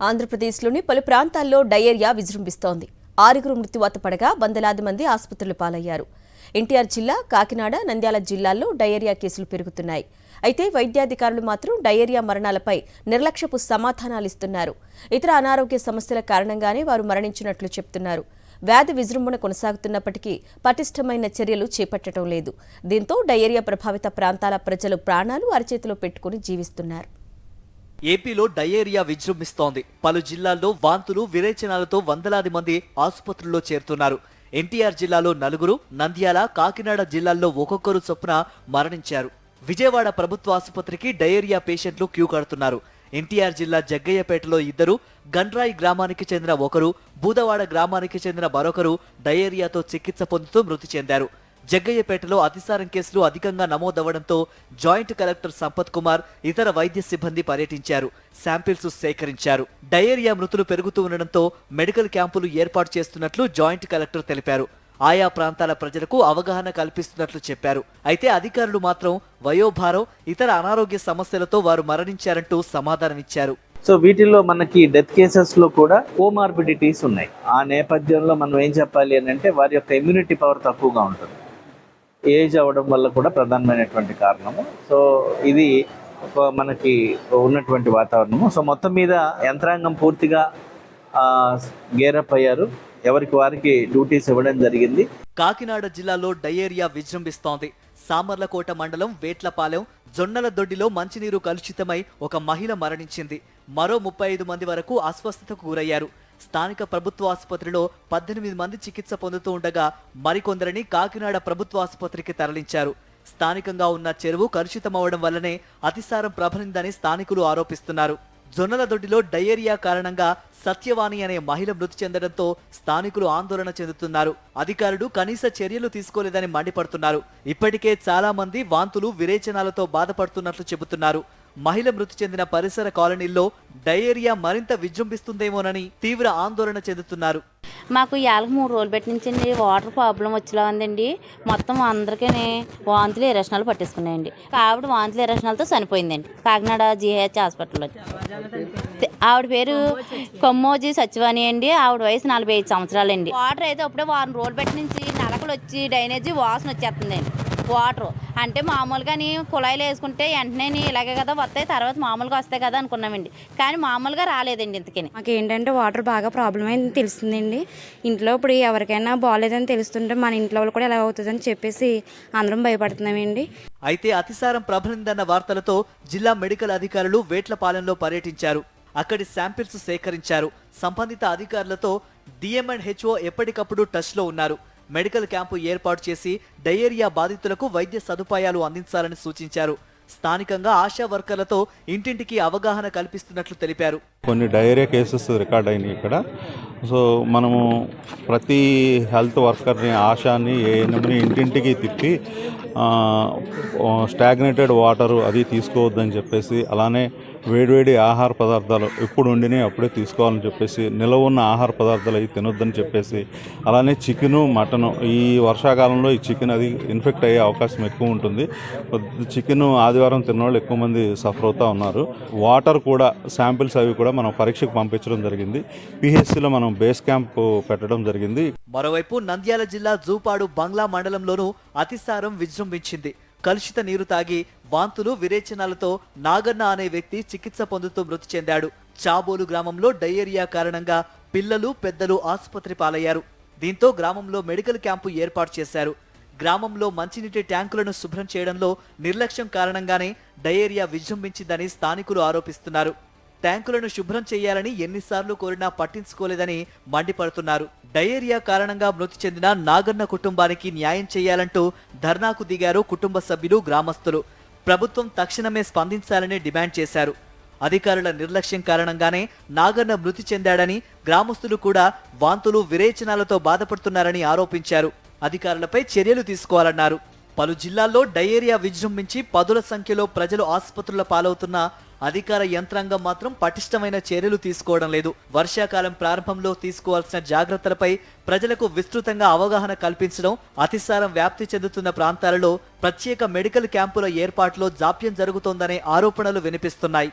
ఆంధ్రప్రదేశ్లోని పలు ప్రాంతాల్లో డయేరియా విజృంభిస్తోంది. 6 మృత్యువాత పడగా వందలాది మంది ఆసుపత్రులు పాలయ్యారు. ఎన్టీఆర్ జిల్లా, కాకినాడ, నంద్యాల జిల్లాల్లో డయేరియా కేసులు పెరుగుతున్నాయి. అయితే వైద్యాధికారులు మాత్రం డయేరియా మరణాలపై నిర్లక్ష్యపు సమాధానాలిస్తున్నారు. ఇతర అనారోగ్య సమస్యల కారణంగానే వారు మరణించినట్లు చెప్తున్నారు. వ్యాధి విజృంభణ కొనసాగుతున్నప్పటికీ పటిష్టమైన చర్యలు చేపట్టడం లేదు. దీంతో డయేరియా ప్రభావిత ప్రాంతాల ప్రజలు ప్రాణాలు అరచేతిలో పెట్టుకుని జీవిస్తున్నారు. ఏపీలో డయేరియా విజృంభిస్తోంది. పలు జిల్లాల్లో వాంతులు, విరేచనాలతో వందలాది మంది ఆసుపత్రుల్లో చేరుతున్నారు. ఎన్టీఆర్ జిల్లాలో 4, నంద్యాల, కాకినాడ జిల్లాల్లో ఒక్కొక్కరు చొప్పున మరణించారు. విజయవాడ ప్రభుత్వ ఆసుపత్రికి డయేరియా పేషెంట్లు క్యూ కడుతున్నారు. ఎన్టీఆర్ జిల్లా జగ్గయ్యపేటలో 2, గండ్రాయి గ్రామానికి చెందిన 1, బూదవాడ గ్రామానికి చెందిన మరొకరు డయేరియాతో చికిత్స పొందుతూ మృతి చెందారు. జగ్గయ్యపేటలో అతిసారం కేసులు అధికంగా నమోదవడంతో జాయింట్ కలెక్టర్ సంపత్ కుమార్, ఇతర వైద్య సిబ్బంది పర్యటించారు. శాంపిల్స్ సేకరించారు. డయేరియా మృతులు పెరుగుతూ ఉండడంతో మెడికల్ క్యాంపులు ఏర్పాటు చేస్తున్నట్లు జాయింట్ కలెక్టర్ తెలిపారు. ఆయా ప్రాంతాల ప్రజలకు అవగాహన కల్పిస్తున్నట్లు చెప్పారు. అయితే అధికారులు మాత్రం వయోభారం, ఇతర అనారోగ్య సమస్యలతో వారు మరణించారంటూ సమాధానమిచ్చారు. సో వీటిల్లో మనకి డెత్ కేసెస్ లో కూడా కోమార్బిడిటీస్ ఉన్నాయి. ఆ నేపథ్యంలో మనం ఏం చెప్పాలి అని అంటే వారి యొక్క ఇమ్యూనిటీ పవర్ తక్కువగా ఉంటుంది. ఏజ్ అవ్వడం వల్ల కూడా ప్రధానమైనటువంటి కారణము. సో ఇది మనకి ఉన్నటువంటి వాతావరణము. సో మొత్తం మీద యంత్రాంగం పూర్తిగా గేరప్ అయ్యారు. ఎవరికి వారికి డ్యూటీస్ ఇవ్వడం జరిగింది. కాకినాడ జిల్లాలో డయేరియా విజృంభిస్తోంది. సామర్లకోట మండలం వేట్లపాలెం జొన్నల దొడ్డిలో మంచినీరు కలుషితమై ఒక మహిళ మరణించింది. మరో 35 మంది వరకు అస్వస్థతకు గురయ్యారు. స్థానిక ప్రభుత్వ ఆసుపత్రిలో 18 మంది చికిత్స పొందుతూ ఉండగా మరికొందరిని కాకినాడ ప్రభుత్వ ఆసుపత్రికి తరలించారు. స్థానికంగా ఉన్న చెరువు కలుషితమవడం వల్లనే అతిసారం ప్రబలిందని స్థానికులు ఆరోపిస్తున్నారు. జొన్నల దొడ్డిలో డయేరియా కారణంగా సత్యవాణి అనే మహిళ మృతి చెందడంతో స్థానికులు ఆందోళన చెందుతున్నారు. అధికారులు కనీస చర్యలు తీసుకోలేదని మండిపడుతున్నారు. ఇప్పటికే చాలా మంది వాంతులు, విరేచనాలతో బాధపడుతున్నట్లు చెబుతున్నారు. మహిళ మృతి చెందిన పరిసర కాలనీల్లో డయేరియా మరింత విజృంభిస్తుందేమోనని తీవ్ర ఆందోళన చెందుతున్నారు. మాకు 3 రోజులు పెట్టి నుంచి వాటర్ ప్రాబ్లం వచ్చేలా ఉందండి. మొత్తం అందరికీ వాంతులు, ఎరేషనాలు పట్టేసుకున్నాయండి. ఆవిడ వాంతులు, ఎరేషనాలతో చనిపోయిందండి కాకినాడ GH హాస్పిటల్లో. ఆవిడ పేరు కొమ్మోజీ సత్యవాణి అండి. ఆవిడ వయసు 45 సంవత్సరాలండి. వాటర్ అయితే అప్పుడే 4 రోజులు పెట్టి నుంచి నలకలు వచ్చి డ్రైనేజీ వాసన వచ్చేస్తుందండి. వాటర్ అంటే మామూలుగా కుళాయిలు వేసుకుంటే వెంటనే ఇలాగే కదా వస్తాయి, తర్వాత మామూలుగా వస్తాయి కదా అనుకున్నామండి. కానీ మామూలుగా రాలేదండి. ఇంతకని మాకు ఏంటంటే వాటర్ బాగా ప్రాబ్లం అయింది తెలుస్తుందండి. ఇంట్లో ఇప్పుడు ఎవరికైనా బాగాలేదని తెలుస్తుంటే మన ఇంట్లో వాళ్ళు కూడా ఎలా అవుతుందని చెప్పేసి అందరం భయపడుతున్నామండి. అయితే అతిసారం ప్రబలిందన్న వార్తలతో జిల్లా మెడికల్ అధికారులు వేట్లపాలెంలో పర్యటించారు. అక్కడి శాంపిల్స్ సేకరించారు. సంబంధిత అధికారులతో DM&HO ఎప్పటికప్పుడు టచ్లో ఉన్నారు. మెడికల్ క్యాంపు ఏర్పాటు చేసి డయేరియా బాధితులకు వైద్య సదుపాయాలు అందించాలని సూచించారు. స్థానికంగా ఆశా వర్కర్లతో ఇంటింటికి అవగాహన కల్పిస్తున్నట్లు తెలిపారు. కొన్ని డయేరియా కేసెస్ రికార్డ్ అయినాయి ఇక్కడ. సో మనము ప్రతి హెల్త్ వర్కర్ని, ఆశాని, ఏఎన్ఎంని ఇంటింటికి తిప్పి స్టాగ్నేటెడ్ వాటరు అది తీసుకోవద్దని చెప్పేసి, అలానే వేడివేడి ఆహార పదార్థాలు ఎప్పుడు వండినాయి అప్పుడే తీసుకోవాలని చెప్పేసి, నిలవ ఉన్న ఆహార పదార్థాలు అవి తినొద్దని చెప్పేసి, అలానే చికెను, మటను ఈ వర్షాకాలంలో ఈ చికెన్ అది ఇన్ఫెక్ట్ అయ్యే అవకాశం ఎక్కువ ఉంటుంది. చికెన్ ఆదివారం తిన్నవాళ్ళు ఎక్కువ మంది సఫర్ అవుతూ ఉన్నారు. వాటర్ కూడా శాంపిల్స్ అవి కూడా మనం పరీక్షకు పంపించడం జరిగింది. PHCలో మనం బేస్ క్యాంప్ పెట్టడం జరిగింది. మరోవైపు నంద్యాల జిల్లా జూపాడు బంగ్లా మండలంలోనూ అతిసారం విజృంభించింది. కలుషిత నీరు తాగి వాంతులు, విరేచనాలతో నాగన్న అనే వ్యక్తి చికిత్స పొందుతూ మృతి చెందాడు. చాబోలు గ్రామంలో డయేరియా కారణంగా పిల్లలు, పెద్దలు ఆసుపత్రి పాలయ్యారు. దీంతో గ్రామంలో మెడికల్ క్యాంపు ఏర్పాటు చేశారు. గ్రామంలో మంచినీటి ట్యాంకులను శుభ్రం చేయడంలో నిర్లక్ష్యం కారణంగానే డయేరియా విజృంభించిందని స్థానికులు ఆరోపిస్తున్నారు. ట్యాంకులను శుభ్రం చేయాలని ఎన్నిసార్లు కోరినా పట్టించుకోలేదని మండిపడుతున్నారు. డయేరియా కారణంగా మృతి చెందిన నాగన్న కుటుంబానికి న్యాయం చేయాలంటూ ధర్నాకు దిగారు కుటుంబ సభ్యులు, గ్రామస్తులు. ప్రభుత్వం తక్షణమే స్పందించాలని డిమాండ్ చేశారు. అధికారుల నిర్లక్ష్యం కారణంగానే నాగన్న మృతి చెందాడని, గ్రామస్తులు కూడా వాంతులు, విరేచనాలతో బాధపడుతున్నారని ఆరోపించారు. అధికారులపై చర్యలు తీసుకోవాలన్నారు. పలు జిల్లాల్లో డయేరియా విజృంభించి పదుల సంఖ్యలో ప్రజలు ఆసుపత్రుల పాలవుతున్నా అధికార యంత్రాంగం మాత్రం పటిష్టమైన చర్యలు తీసుకోవడం లేదు. వర్షాకాలం ప్రారంభంలో తీసుకోవాల్సిన జాగ్రత్తలపై ప్రజలకు విస్తృతంగా అవగాహన కల్పించడం, అతిసారం వ్యాప్తి చెందుతున్న ప్రాంతాలలో ప్రత్యేక మెడికల్ క్యాంపుల ఏర్పాటులో జాప్యం జరుగుతోందనే ఆరోపణలు వినిపిస్తున్నాయి.